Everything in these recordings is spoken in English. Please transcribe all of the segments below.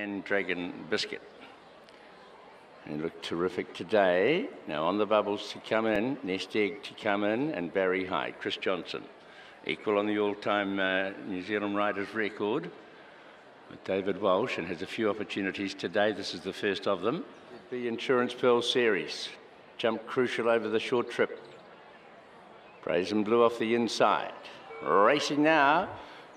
and Dragon Biscuit. They look terrific today. Now on the bubbles to come in, Nest Egg to come in, and Barry Hyde. Chris Johnson, equal on the all-time New Zealand Riders record with David Walsh, and has a few opportunities today. This is the first of them. The Insurance Pearl Series. Jump crucial over the short trip. Brazen Blue off the inside. Racing now.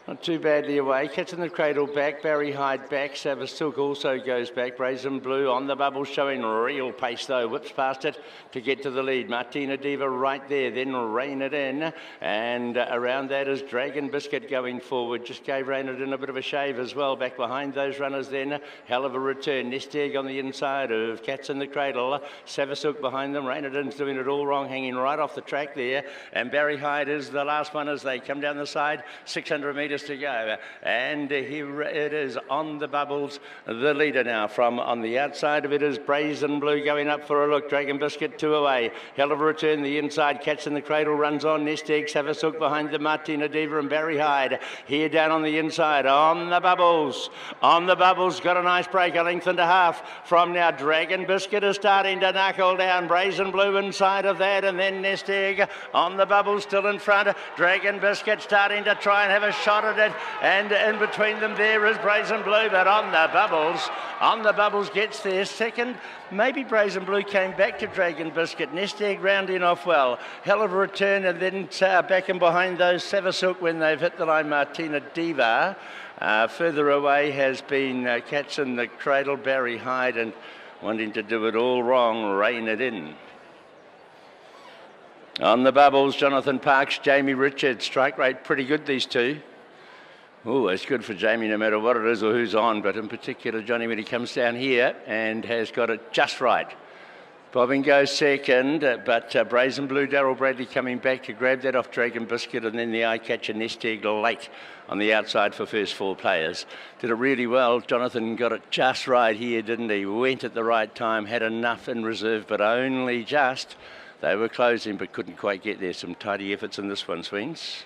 Not too badly away. Catch in the Cradle back. Barry Hyde back. Savasuk also goes back. Brazen Blue on the bubble, showing real pace though. Whips past it to get to the lead. Martina Diva right there. Then Rein It In. And around that is Dragon Biscuit going forward. Just gave Rein It In a bit of a shave as well. Back behind those runners then. Hell of a return. Nest Egg on the inside of Cats in the Cradle. Savasuk behind them. Rein It In's doing it all wrong. Hanging right off the track there. And Barry Hyde is the last one as they come down the side. 600 metres to go, and here it is on the bubbles. The leader now from on the outside of it is Brazen Blue going up for a look. Dragon Biscuit 2 away. Hell of a return the inside. Cats in the Cradle runs on. Nest Egg, Savasuk behind the Martina Diva and Barry Hyde. Here down on the inside on the bubbles. On the bubbles, got a nice break, a length and a half from now. Dragon Biscuit is starting to knuckle down. Brazen Blue inside of that, and then Nest Egg on the bubbles still in front. Dragon Biscuit starting to try and have a shot at it, and in between them there is Brazen Blue, but on the bubbles gets there second. Maybe Brazen Blue came back to Dragon Biscuit. Nest Egg rounding off well. Hell of a return, and then back in behind those Savasuk when they've hit the line. Martina Diva. Further away has been Cats in the Cradle, Barry Hyde, and wanting to do it all wrong, Rein It In. On the bubbles, Jonathan Parks, Jamie Richards. Strike rate pretty good, these two. Oh, it's good for Jamie no matter what it is or who's on, but in particular Johnny when he comes down here and has got it just right. Bobbing goes second, but Brazen Blue, Darryl Bradley coming back to grab that off Dragon Biscuit, and then the eye-catcher Nest Egg late on the outside for first four players. Did it really well. Jonathan got it just right here, didn't he? Went at the right time, had enough in reserve, but only just. They were closing but couldn't quite get there. Some tidy efforts in this one, Swings.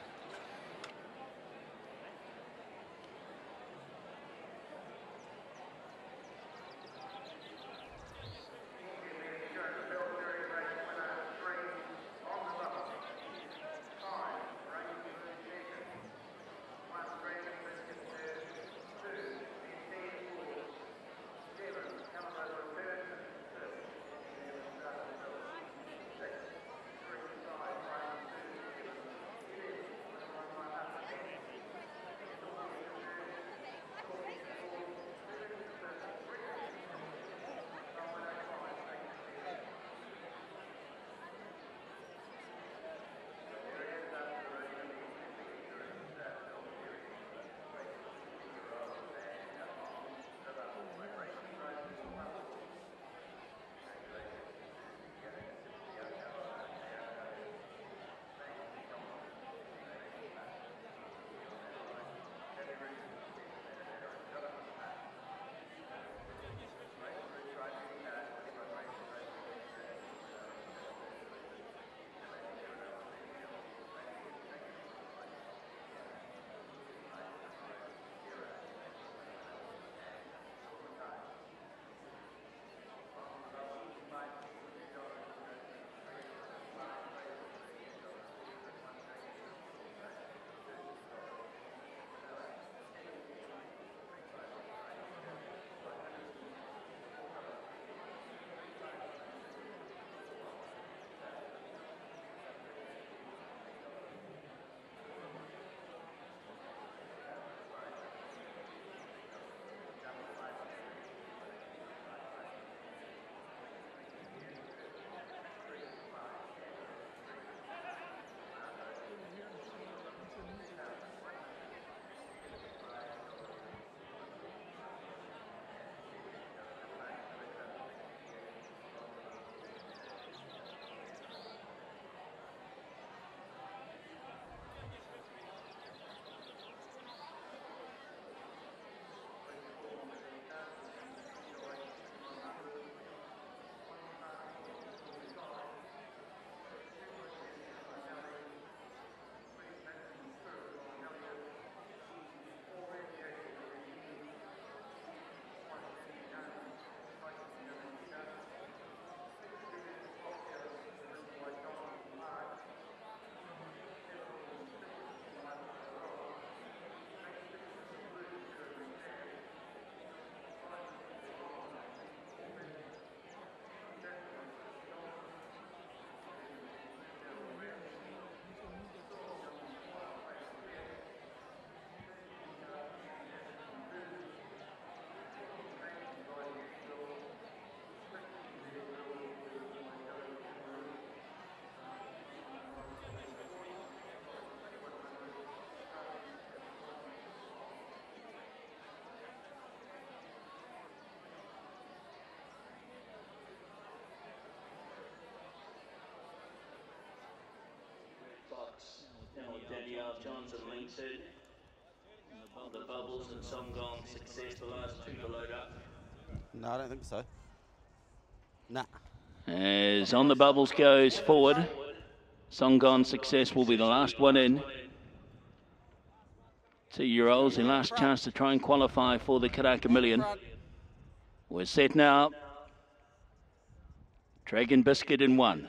points in. The Bubbles and Songong Success, the last two to load up. No, I don't think so. Nah. As On the Bubbles goes forward, Songong Success will be the last one in. 2-year-olds, their last chance to try and qualify for the Karaka Million. We're set now. Dragon Biscuit in 1.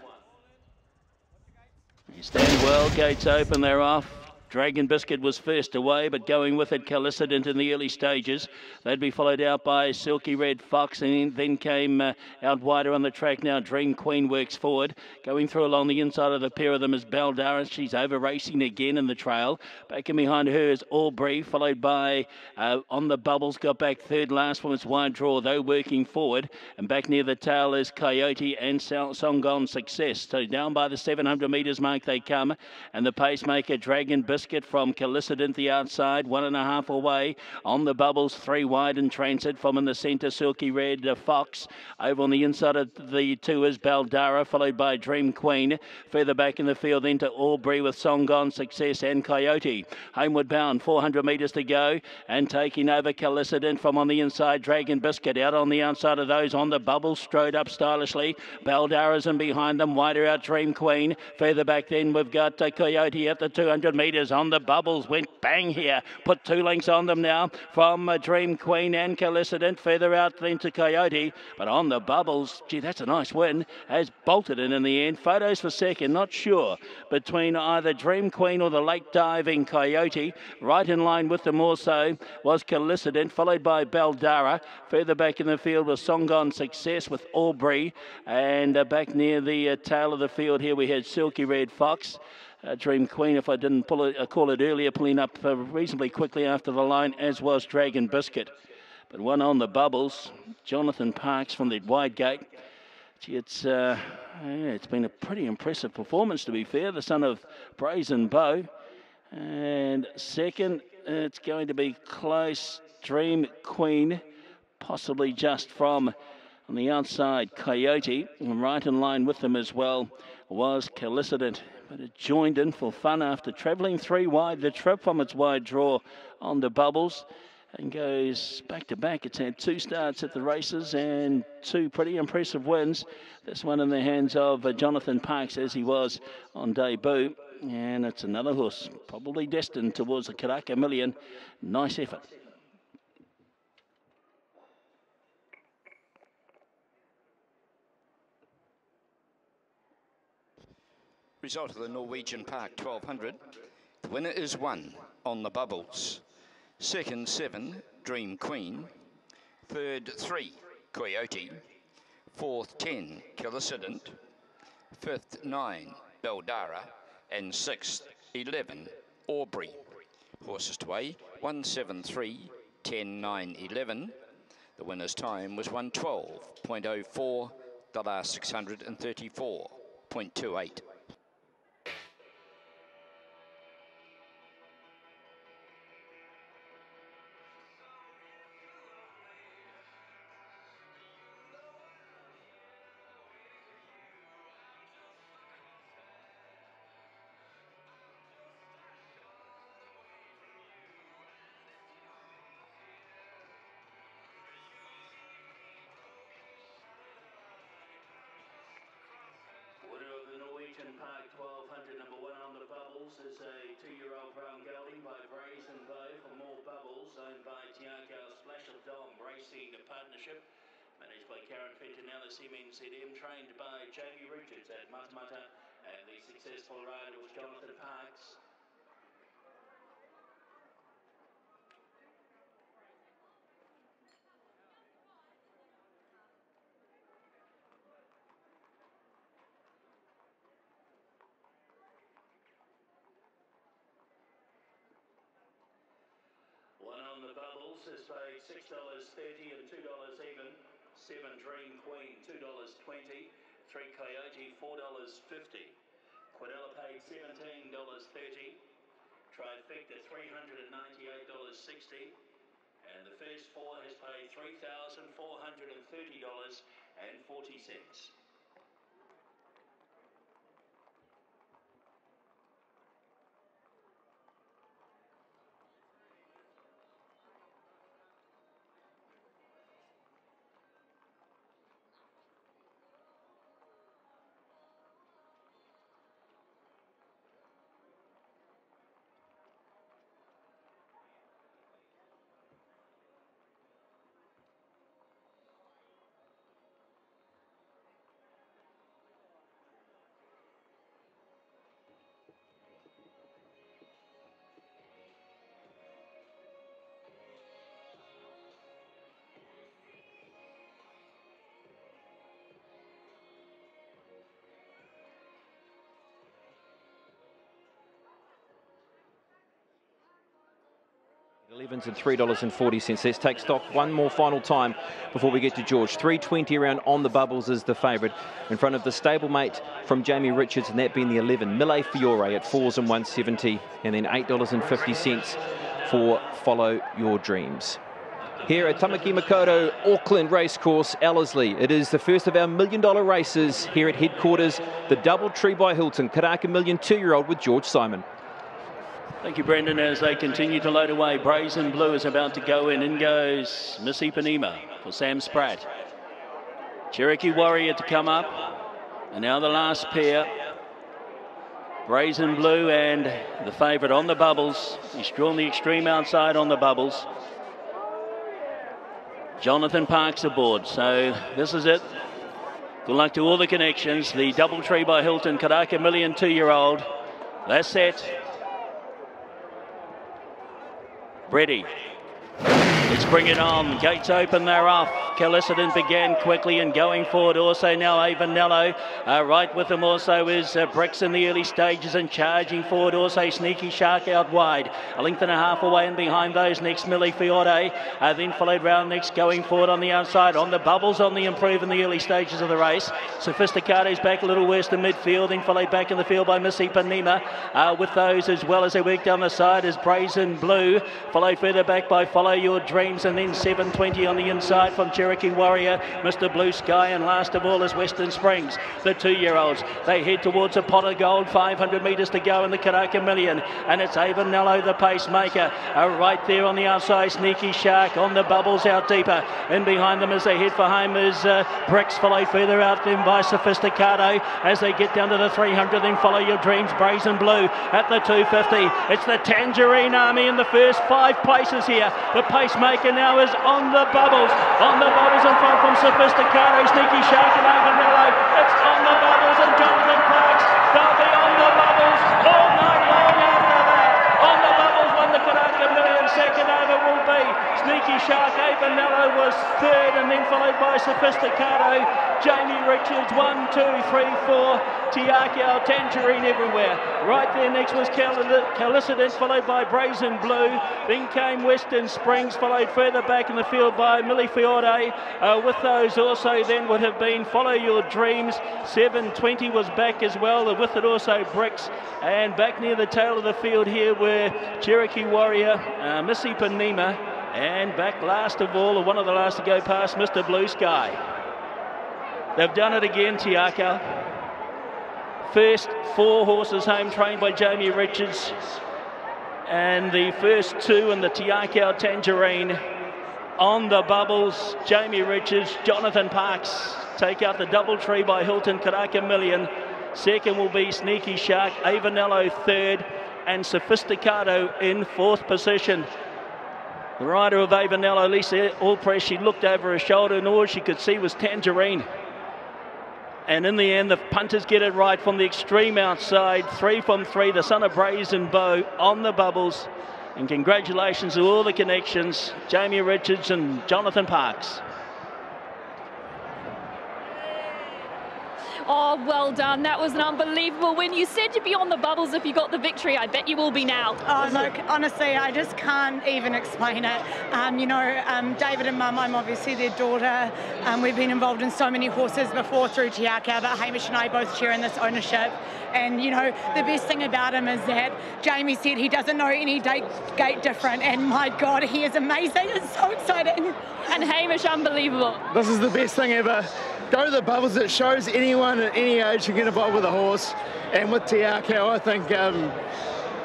They stand well, gates open, they're off. Dragon Biscuit was first away, but going with it, Callicident in the early stages. They'd be followed out by Silky Red Fox, and then came out wider on the track now. Dream Queen works forward. Going through along the inside of the pair of them is Baldara. She's over racing again in the trail. Back in behind her is Aubrey, followed by On the Bubbles, got back third. Last one was Wide Draw, though working forward. And back near the tail is Coyote and Songong Success. So down by the 700 metres mark they come. And the pacemaker, Dragon Biscuit from Callicident the outside, 1.5 away. On the Bubbles, 3 wide in transit. From in the centre, Silky Red Fox. Over on the inside of the 2 is Baldara, followed by Dream Queen. Further back in the field then to Aubrey with Songong Success and Coyote. Homeward bound, 400 metres to go. And taking over Callicident from on the inside, Dragon Biscuit. Out on the outside of those, On the Bubbles, strode up stylishly. Baldara's in behind them, wider out Dream Queen. Further back then we've got Coyote at the 200 metres. On the Bubbles, went bang here. Put 2 lengths on them now from Dream Queen and Callicident. Further out then to Coyote. But On the Bubbles, gee, that's a nice win. Has bolted in the end. Photos for second, not sure between either Dream Queen or the late diving Coyote. Right in line with them also was Callicident, followed by Baldara. Further back in the field was Songong Success with Aubrey. And back near the tail of the field here we had Silky Red Fox. Dream Queen, if I didn't call it earlier, pulling up reasonably quickly after the line, as was Dragon Biscuit. But one On the Bubbles, Jonathan Parks from the wide gate. Gee, it's been a pretty impressive performance, to be fair, the son of Brazen Bow. And second, it's going to be close. Dream Queen, possibly just from on the outside, Coyote. And right in line with them as well was Callicident. But it joined in for fun after travelling 3 wide the trip from its wide draw On the Bubbles, and goes back to back. It's had 2 starts at the races and 2 pretty impressive wins. This one in the hands of Jonathan Parks, as he was on debut. And it's another horse probably destined towards the Karaka Million. Nice effort. Result of the Norwegian Park 1200. The winner is 1, On the Bubbles. Second, 7, Dream Queen. Third, 3, Coyote. Fourth, 10, Callicident. Fifth, 9, Baldara. And sixth, 11, Aubrey. Horses to weigh, 173, 10, 9, 11. The winner's time was 112.04, the last 634.28. Park 1200, number 1 On the Bubbles, is a 2-year-old brown gelding by Brazen Bow for More Bubbles, owned by Tiago Splash of Dom Racing Partnership, managed by Karen Fentonella, Siemens ZM, trained by Jamie Richards at Matamata, and the successful rider was Jonathan Parks. On the Bubbles is paid $6.30 and $2 even. 7 Dream Queen $2.20. 3 Coyote $4.50. Quadella paid $17.30. Trifecta $398.60. And the first 4 has paid $3,430.40. 11's at $3.40. Let's take stock one more final time before we get to George. 3.20 around On the Bubbles is the favourite in front of the stablemate from Jamie Richards, and that being the 11. Mille Fiore at 4's and 170, and then $8.50 for Follow Your Dreams. Here at Tamaki Makaurau Auckland Racecourse, Ellerslie. It is the first of our $1 million races here at headquarters. The Double Tree by Hilton, Karaka Million 2-year-old with George Simon. Thank you, Brendan. As they continue to load away, Brazen Blue is about to go in. In goes Miss Ipanema for Sam Spratt. Cherokee Warrior to come up. And now the last pair. Brazen Blue and the favourite On the Bubbles. He's drawn the extreme outside On the Bubbles. Jonathan Parks aboard. So this is it. Good luck to all the connections. The Double Tree by Hilton, Karaka Million 2-year-old. That's set. Ready. Let's bring it on. Gates open, they're off. Callicident began quickly and going forward. Also now Avanello. Right with them also is Bricks in the early stages and charging forward. Also Sneaky Shark out wide. A length and a half away and behind those next Mille Fiore. Then followed round next going forward on the outside. On the Bubbles on the improve in the early stages of the race. Sophisticado's back a little worse than midfield. Then followed back in the field by Miss Ipanema. With those as well as they work down the side is Brazen Blue. Followed further back by Follow Your Dreams, and then 7.20 on the inside from Cherokee Warrior, Mr. Blue Sky, and last of all is Western Springs. The 2-year-olds, they head towards a pot of gold, 500 metres to go in the Karaka Million, and it's Avanello the pacemaker, right there on the outside, Sneaky Shark On the Bubbles out deeper, and behind them as they head for home is Bricks, followed further out then by Sophisticado, as they get down to the 300, then Follow Your Dreams, Brazen Blue at the 250, it's the Tangerine Army in the first 5 places here. The pacemaker now is On the Bubbles. On the Bubbles in front from Sophisticado, Sneaky Shark and Avanello. It's On the Bubbles and Jonathan Parks. They'll be On the Bubbles all night long after that. On the Bubbles won the Karaka Million. Second over will be Sneaky Shark. Avanello was third, and then followed by Sophisticado. Jamie Richards, 1, 2, 3, 4. Tiakau, Tangerine everywhere. Right there next was Callicident, followed by Brazen Blue. Then came Western Springs, followed further back in the field by Mille Fiore. With those also then would have been Follow Your Dreams. 7.20 was back as well. With it also Bricks. And back near the tail of the field here were Cherokee Warrior, Miss Ipanema. And back last of all, or one of the last to go past, Mr. Blue Sky. They've done it again, Tiakau. First 4 horses home trained by Jamie Richards, and the first 2 in the Tiakau Tangerine. On the Bubbles, Jamie Richards, Jonathan Parks take out the Double Tree by Hilton, Karaka Million. Second will be Sneaky Shark, Avanello third, and Sophisticado in 4th position. The rider of Avanello, Lisa Allpress, she looked over her shoulder and all she could see was Tangerine. And in the end, the punters get it right from the extreme outside. 3 from 3, the son of Brazen Bow, On the Bubbles. And congratulations to all the connections, Jamie Richards and Jonathan Parks. Oh, well done. That was an unbelievable win. You said to be On the Bubbles if you got the victory. I bet you will be now. Oh, look, honestly, I just can't even explain it. David and Mum, I'm obviously their daughter. We've been involved in so many horses before through Tiakau, but Hamish and I both share in this ownership. And, the best thing about him is that Jamie said he doesn't know any gate different. And, my God, he is amazing. It's so exciting. And Hamish, unbelievable. This is the best thing ever. Go to the Bubbles. It shows anyone at any age can get involved with a horse. And with Tiakau, I think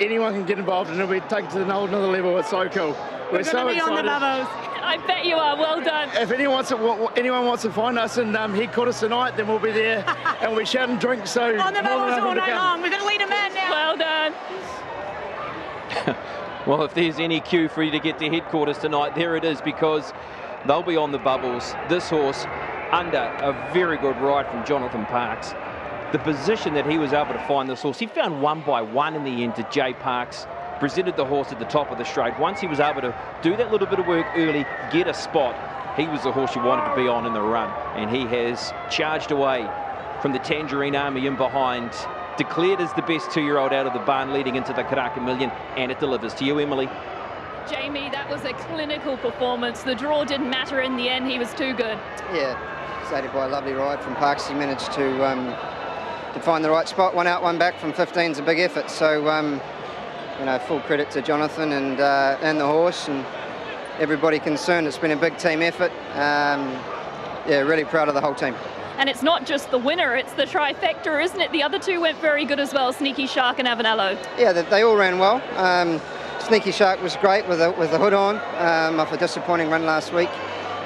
anyone can get involved and it'll be taken to another level. It's so cool. We're so excited. On the Bubbles. I bet you are. Well done. If anyone wants to find us in headquarters tonight, then we'll be there and we'll be shouting drinks. So On the Bubbles all night long. We're going to lead a man now. Well done. Well, if there's any cue for you to get to headquarters tonight, there it is, because they'll be On the Bubbles. This horse under a very good ride from Jonathan Parks. The position that he was able to find this horse, he found 1 by 1 in the end to Jay Parks, presented the horse at the top of the straight. Once he was able to do that little bit of work early, get a spot, he was the horse you wanted to be on in the run. And he has charged away from the Tangerine Army in behind, declared as the best 2-year-old out of the barn leading into the Karaka Million, and it delivers. To you, Emily. Jamie, that was a clinical performance. The draw didn't matter in the end. He was too good. Yeah, started by a lovely ride from Parks. He managed to find the right spot. One out, one back from 15 is a big effort. So, you know, full credit to Jonathan and the horse and everybody concerned. It's been a big team effort. Yeah, really proud of the whole team. And it's not just the winner, it's the trifecta, isn't it? The other two went very good as well, Sneaky Shark and Avanello. Yeah, they all ran well. Sneaky Shark was great with the hood on off a disappointing run last week.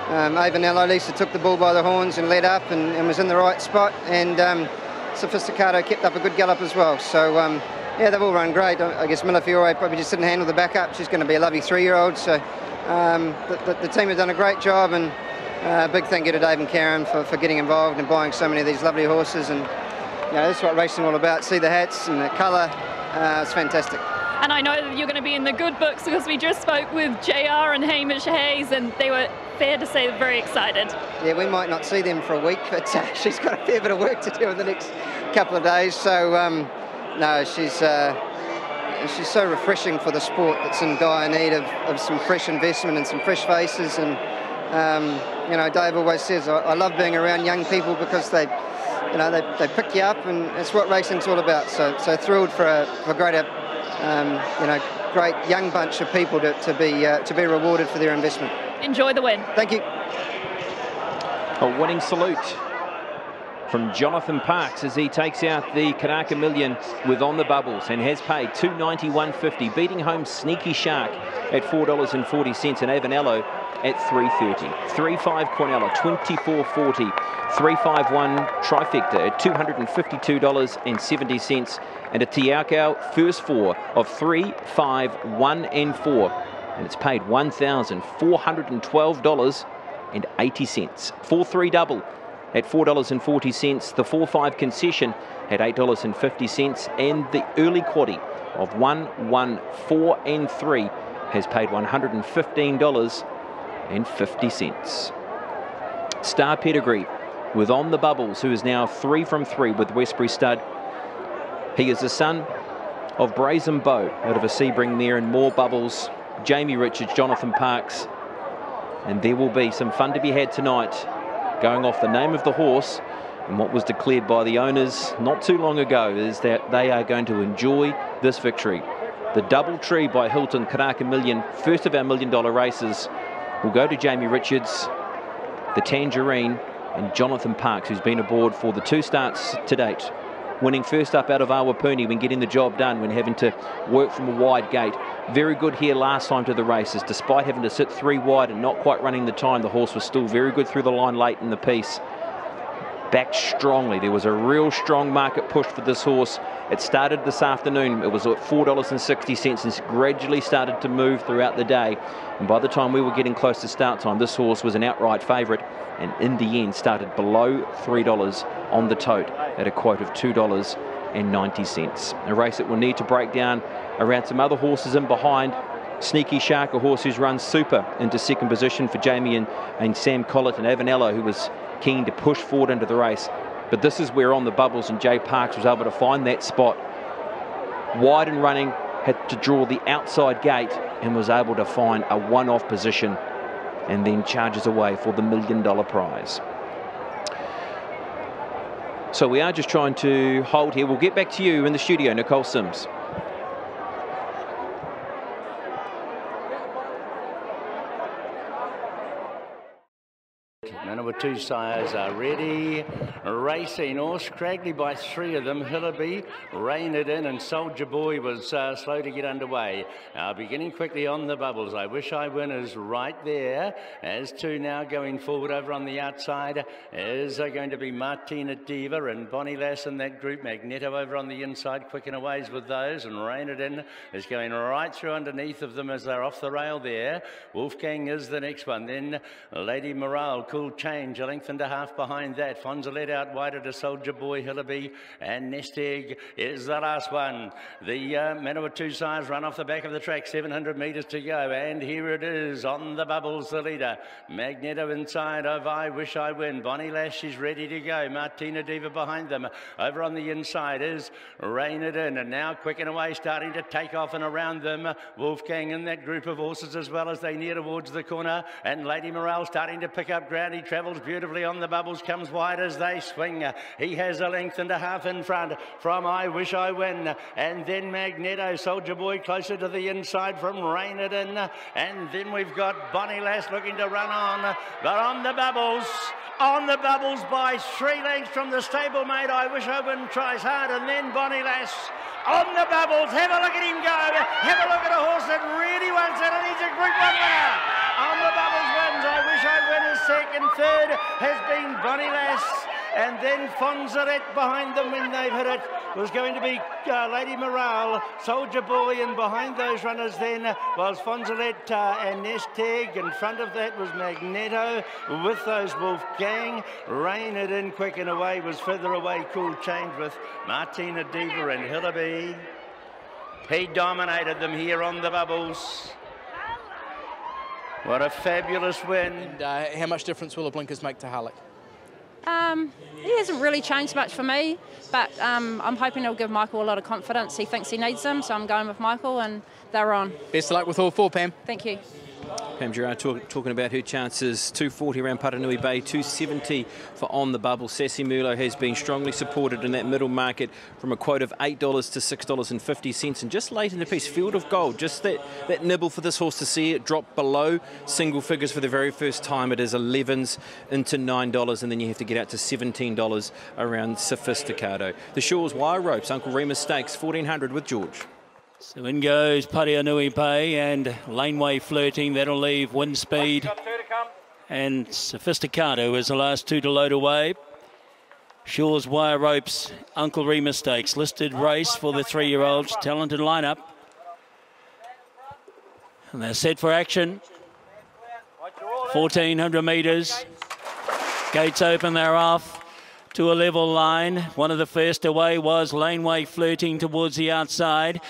Avanello, Lisa took the bull by the horns and led up and was in the right spot. And Sophisticato kept up a good gallop as well. So, yeah, they've all run great. I guess Miller Fiore probably just didn't handle the backup. She's going to be a lovely 3-year-old. So the team have done a great job, and big thank you to Dave and Karen for getting involved and buying so many of these lovely horses. And you know, that's what racing all about. See the hats and the colour. It's fantastic. And I know that you're going to be in the good books because we just spoke with JR and Hamish Hayes, and they were, fair to say, very excited. Yeah, we might not see them for a week, but she's got a fair bit of work to do in the next couple of days. So, no, she's so refreshing for the sport that's in dire need of some fresh investment and some fresh faces. And you know, Dave always says, I love being around young people because they pick you up, and it's what racing's all about. So thrilled for a greater, you know, great young bunch of people to be rewarded for their investment. Enjoy the win. Thank you. A winning salute from Jonathan Parks as he takes out the Karaka Million with On the Bubbles and has paid $291.50, beating home Sneaky Shark at $4.40 and Avanello at $3.30. 3.5 Cornella, $24.40. 3.51 Trifecta at $252.70, and a Tiakau first four of 3, 5, 1 and 4, and it's paid $1,412.80. 4-3 double at $4.40, the 4-5 concession at $8.50, and the early quaddie of 1, 1, 4 and 3 has paid $115.50. Star Pedigree with On the Bubbles, who is now 3 from 3 with Westbury Stud. He is the son of Brazen Bow out of a Sebring mare, and more Bubbles, Jamie Richards, Jonathan Parks. And there will be some fun to be had tonight, going off the name of the horse and what was declared by the owners not too long ago is that they are going to enjoy this victory. The Double Tree by Hilton Karaka Million, first of our $1 million races, will go to Jamie Richards, the Tangerine, and Jonathan Parks, who's been aboard for the 2 starts to date. Winning first up out of Awapuni when getting the job done, when having to work from a wide gate. Very good here last time to the races. Despite having to sit 3 wide and not quite running the time, the horse was still very good through the line late in the piece. Backed strongly. There was a real strong market push for this horse. It started this afternoon. It was at $4.60 and gradually started to move throughout the day. And by the time we were getting close to start time, this horse was an outright favourite, and in the end started below $3 on the tote at a quote of $2.90. A race that will need to break down around some other horses in behind. Sneaky Shark, a horse who's run super into second position for Jamie and Sam Collett, and Avanello, who was keen to push forward into the race. But this is where On the Bubbles and Jay Parks was able to find that spot. Wide and running, had to draw the outside gate and was able to find a one-off position and then charges away for the $1 million prize. So we are just trying to hold here. We'll get back to you in the studio, Nicole Sims. Number 2 sires are ready, racing. All scraggly by 3 of them. Hillaby, Rain It In, and Soldier Boy was slow to get underway. Beginning quickly On the Bubbles. I Wish I Win is right there. As 2 now going forward over on the outside is going to be Martina Diva and Bonnie Lass in that group. Magneto over on the inside, quick and aways with those, and Rain It In is going right through underneath of them as they're off the rail there. Wolfgang is the next one. Then Lady Morale, Cool Change, a length and a half behind that. Fonzalet out wider to Soldier Boy, Hillaby, and Nest Egg is the last one. The Manawatu Sires run off the back of the track, 700 metres to go, and here it is on the bubbles, the leader. Magneto inside of I Wish I Win. Bonnie Lash is ready to go. Martina Diva behind them. Over on the inside is Rain It In, and now Quick and Away starting to take off, and around them Wolfgang in that group of horses as well as they near towards the corner, and Lady Morale starting to pick up ground. He travels beautifully on the bubbles, comes wide as they swing. He has a length and a half in front from I Wish I Win, and then Magneto, Soldier Boy closer to the inside from Rain It In, and then we've got Bonnie Lass looking to run on, but on the bubbles by 3 lengths from the stablemate. I Wish I Win tries hard, and then Bonnie Lass on the bubbles. Have a look at him go. Have a look at a horse that really wants it, and he's a Group 1 winner. On the bubbles wins. I Wish I Win is second. Third has been Bonnie Lass, and then Fonzaret behind them when they've hit it was going to be Lady Morale, Soldier Boy, and behind those runners then was Fonzaret and Nest Egg. In front of that was Magneto with those Wolfgang. Rain It In, Quick and Away was further away. Cool Change with Martina Diva and Hillaby. He dominated them here on the bubbles. What a fabulous win. And how much difference will the blinkers make to Harlech? He hasn't really changed much for me, but I'm hoping he'll give Michael a lot of confidence. He thinks he needs them, so I'm going with Michael, and they're on. Best of luck with all 4, Pam. Thank you. Pam Gerard talking about her chances. 240 around Paranui Bay, 270 for On the Bubble. Sassy Mulo has been strongly supported in that middle market from a quote of $8 to $6.50. And just late in the piece, Field of Gold, just that nibble for this horse to see it drop below single figures for the very first time. It is 11s into $9, and then you have to get out to $17 around Sophisticado. The Shaw's Wire Ropes, Uncle Remus Stakes, 1400 with George. So in goes Parianui Bay and Laneway Flirting. That'll leave Wind Speed and Sophisticado as the last 2 to load away. Shaw's Wire Ropes, Uncle Remus Stakes, listed race for the 3-year-olds. Talented lineup. And they're set for action. 1400 metres. Gates open, they're off to a level line. One of the first away was Laneway Flirting towards the outside.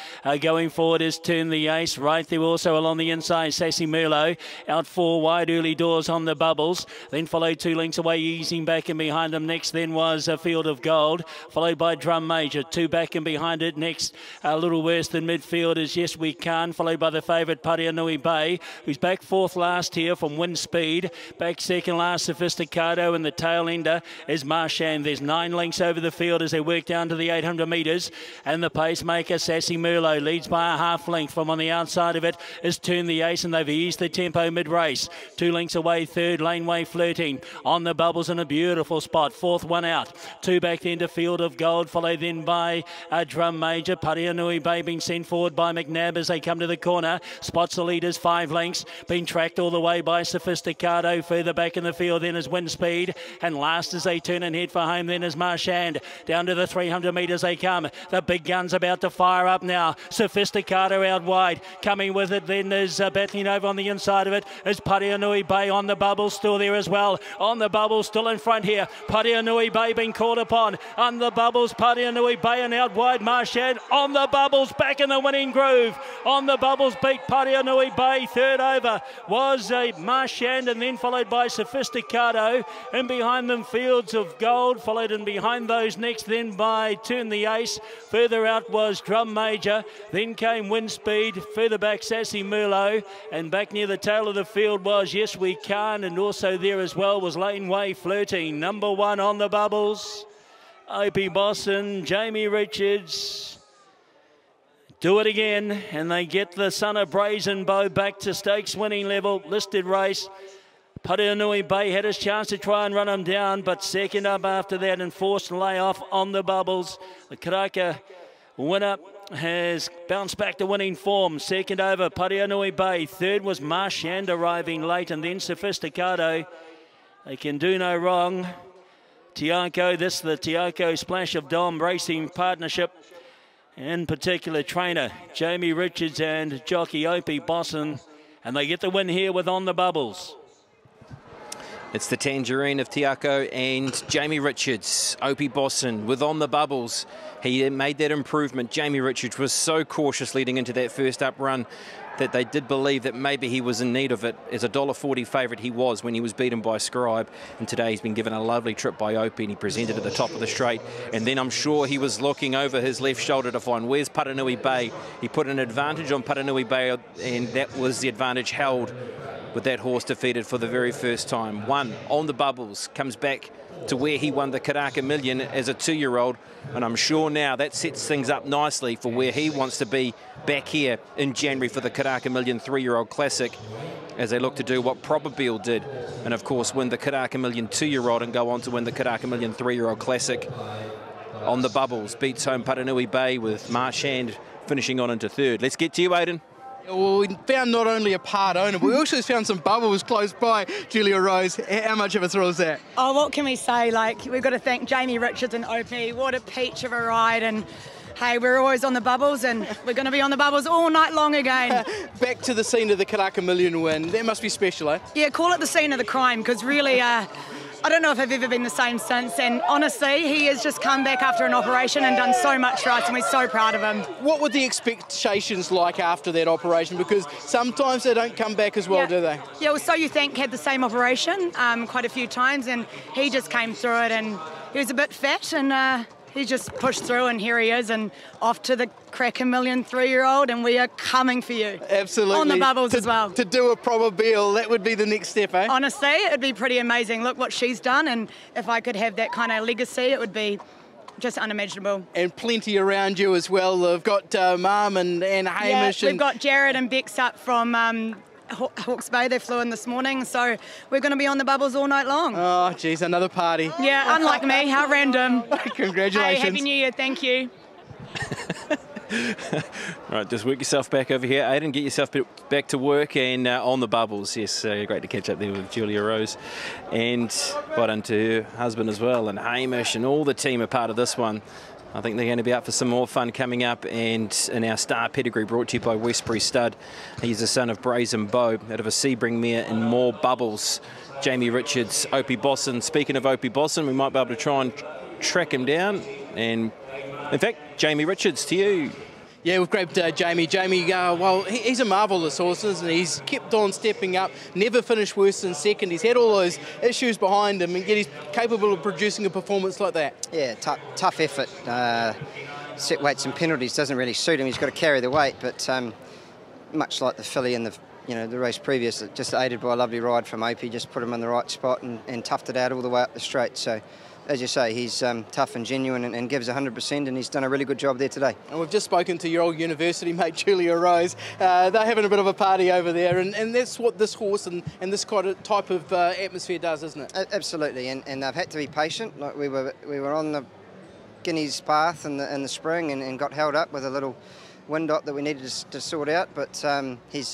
Going forward is Turn the Ace. Right there also along the inside, Sassy Merlot. Out 4 wide early doors on the bubbles. Then followed 2 lengths away, easing back and behind them. Next then was a Field of Gold, followed by Drum Major. 2 back and behind it. Next, a little worse than midfield is Yes We Can, followed by the favourite Parianui Bay, who's back 4th last here from Wind Speed. Back 2nd last, Sophisticado, and the tail ender is Marshan. There's 9 lengths over the field as they work down to the 800 metres, and the pacemaker Sassy Merlot leads by a half length. From on the outside of it is Turn the Ace, and they've eased the tempo mid-race. 2 lengths away, third Laneway Flirting on the bubbles in a beautiful spot. 4th one out. 2 back then to Field of Gold, followed then by a Drum Major. Parianui Bay being sent forward by McNabb as they come to the corner. Spots the leaders 5 lengths, being tracked all the way by Sophisticado. Further back in the field then is Wind Speed, and last as they turn and head for home then is Marchand. Down to the 300 metres they come. The big gun's about to fire up now. Sophisticado out wide. Coming with it then is battling over on the inside of it is Parianui Bay on the bubble, still there as well. On the bubble, still in front here. Parianui Bay being called upon. On the bubbles, Parianui Bay, and out wide Marchand. On the bubbles, back in the winning groove. On the bubbles beat Parianui Bay. Third over was Marchand, and then followed by Sophisticado. And behind them Fields of Gold, followed in behind those next then by Turn the Ace. Further out was Drum Major, then came Wind Speed, further back Sassy Merlot, and back near the tail of the field was Yes We Can, and also there as well was Laneway Flirting. Number 1 on the bubbles, Opie Bosson, Jamie Richards do it again, and they get the son of Brazen Bow back to stakes winning level. Listed race, Parianui Bay had his chance to try and run him down, but second up after that and forced layoff on the bubbles. The Karaka winner has bounced back to winning form. Second over, Parianui Bay. Third was Marchand arriving late, and then Sophisticado. They can do no wrong. Tiago, this the Tiago Splash of Dom Racing Partnership. In particular, trainer Jamie Richards and jockey Opie Bosson. And they get the win here with On the Bubbles. It's the Tangerine of Tiako and Jamie Richards. Opie Bosson with On the Bubbles. He made that improvement. Jamie Richards was so cautious leading into that first up run that they did believe that maybe he was in need of it. As a $1.40 favourite he was when he was beaten by Scribe, and today he's been given a lovely trip by Opie, and he presented at the top of the straight, and then I'm sure he was looking over his left shoulder to find where's Paranui Bay. He put an advantage on Paranui Bay, and that was the advantage held with that horse defeated for the very first time. One, On the Bubbles, comes back to where he won the Karaka Million as a 2-year-old, and I'm sure now that sets things up nicely for where he wants to be back here in January for the Karaka Million 3-year-old Classic, as they look to do what Probabeel did, and of course win the Karaka Million 2-year-old and go on to win the Karaka Million 3-year-old Classic. On the Bubbles beats home Paranui Bay with Marchand finishing on into third. Let's get to you, Aidan. Well, we found not only a part owner, but we also found some bubbles close by. Julia Rose, how much of a thrill is that? Oh, what can we say? Like, we've got to thank Jamie Richards and Opie. What a peach of a ride. And hey, we're always on the bubbles, and we're going to be on the bubbles all night long again. Back to the scene of the Karaka Million win. That must be special, eh? Yeah, call it the scene of the crime, because really, I don't know if I've ever been the same since, and honestly, he has just come back after an operation and done so much for us, and we're so proud of him. What were the expectations like after that operation? Because sometimes they don't come back as well, do they? Yeah, well, So You Think had the same operation quite a few times, and he just came through it, and he was a bit fat, and he just pushed through, and here he is, and off to the Karaka Million 3-year-old, and we are coming for you. Absolutely. On the bubbles as well. To do a Probabeel, that would be the next step, eh? Honestly, it'd be pretty amazing. Look what she's done, and if I could have that kind of legacy, it would be just unimaginable. And plenty around you as well. They've got Mum and Hamish. Yeah, we've got Jared and Bex up from Hawke's Bay. They flew in this morning, so we're going to be on the bubbles all night long. Oh, geez, another party. Yeah, unlike me. How random. Congratulations. Hey, Happy New Year. Thank you. Right, just work yourself back over here, Aidan. Get yourself back to work and On the Bubbles. Yes, great to catch up there with Julia Rose. And well done to her husband as well, and Hamish and all the team are part of this one. I think they're going to be out for some more fun coming up. And in our star pedigree brought to you by Westbury Stud, he's the son of Brazen Bow out of a Sebring mare in More Bubbles. Jamie Richards, Opie Bosson. Speaking of Opie Bosson, we might be able to try and track him down. And in fact, Jamie Richards, to you. Yeah, we've grabbed Jamie. Jamie, well, he's a marvel, this horse, isn't he? He's kept on stepping up, never finished worse than second. He's had all those issues behind him, and yet he's capable of producing a performance like that. Yeah, tough effort. Set weights and penalties doesn't really suit him. He's got to carry the weight, but much like the filly and the race previous, just aided by a lovely ride from Opie, just put him in the right spot and toughed it out all the way up the straight. So, as you say, he's tough and genuine and gives 100%, and he's done a really good job there today. And we've just spoken to your old university mate, Julia Rose. They're having a bit of a party over there, and that's what this horse and this kind of type of atmosphere does, isn't it? Absolutely, and they've had to be patient. Like we were on the Guineas path in the spring and got held up with a little wind dot that we needed to sort out, but they've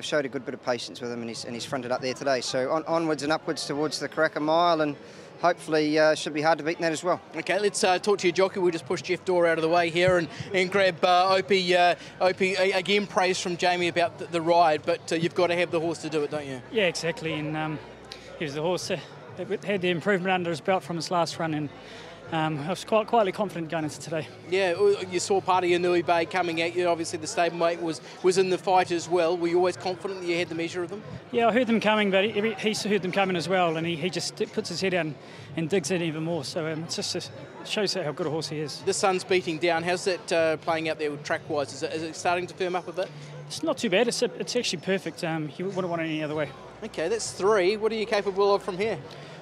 showed a good bit of patience with him, and he's fronted up there today. So onwards and upwards towards the Karaka Mile, and hopefully should be hard to beat in that as well. Okay, let's talk to your jockey. We'll just push Jeff Dorr out of the way here and grab Opie. Opie, again, praise from Jamie about the ride, but you've got to have the horse to do it, don't you? Yeah, exactly. And he was the horse that had the improvement under his belt from his last run, and I was quietly confident going into today. Yeah, you saw Paranui Bay coming at you. Obviously, the stablemate was in the fight as well. Were you always confident that you had the measure of them? Yeah, I heard them coming, but he heard them coming as well, and he just puts his head down and digs in even more. So it just shows how good a horse he is. The sun's beating down. How's that playing out there track-wise? Is it starting to firm up a bit? It's not too bad. It's actually perfect. You wouldn't want it any other way. Okay, that's 3. What are you capable of from here?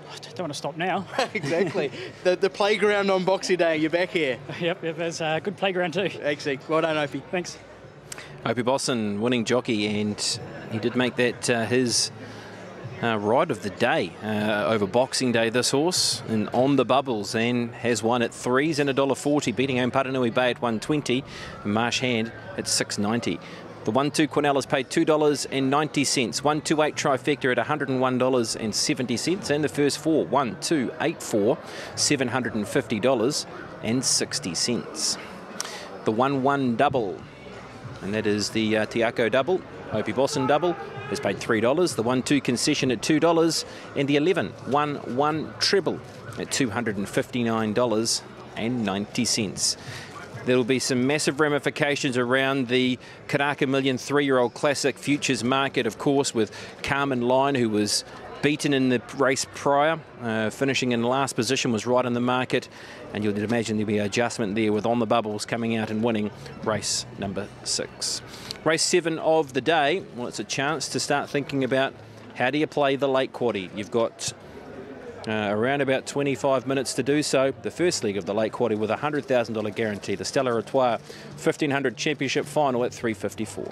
I don't want to stop now. Exactly. The playground on Boxing Day, you're back here. Yep, it's a good playground too. Actually, well done, Opie. Thanks. Opie Bosson, winning jockey, and he did make that his ride of the day over Boxing Day, this horse, and On the Bubbles, and has won at 3s and $1.40, beating home Paranui Bay at $1.20 and Marchand at $6.90. The 1-2 Quinellas paid $2.90. 1-2-8 Trifecta at $101.70. And the first 4, 1-2, 8, 4, $750.60. The 1-1 double, and that is the Tiako double, Opie Bosson double, has paid $3. The 1-2 concession at $2, and the 11-1-1 treble at $259.90. There'll be some massive ramifications around the Karaka Million 3-year-old classic futures market, of course, with Carmen Line, who was beaten in the race prior, finishing in last position, was right in the market, and you'd imagine there'll be an adjustment there with On the Bubbles coming out and winning race number 6. Race 7 of the day, well, it's a chance to start thinking about how do you play the late quaddie. You've got around about 25 minutes to do so. The first leg of the late quaddie with a $100,000 guarantee, the Stella Artois 1500 Championship final at $354.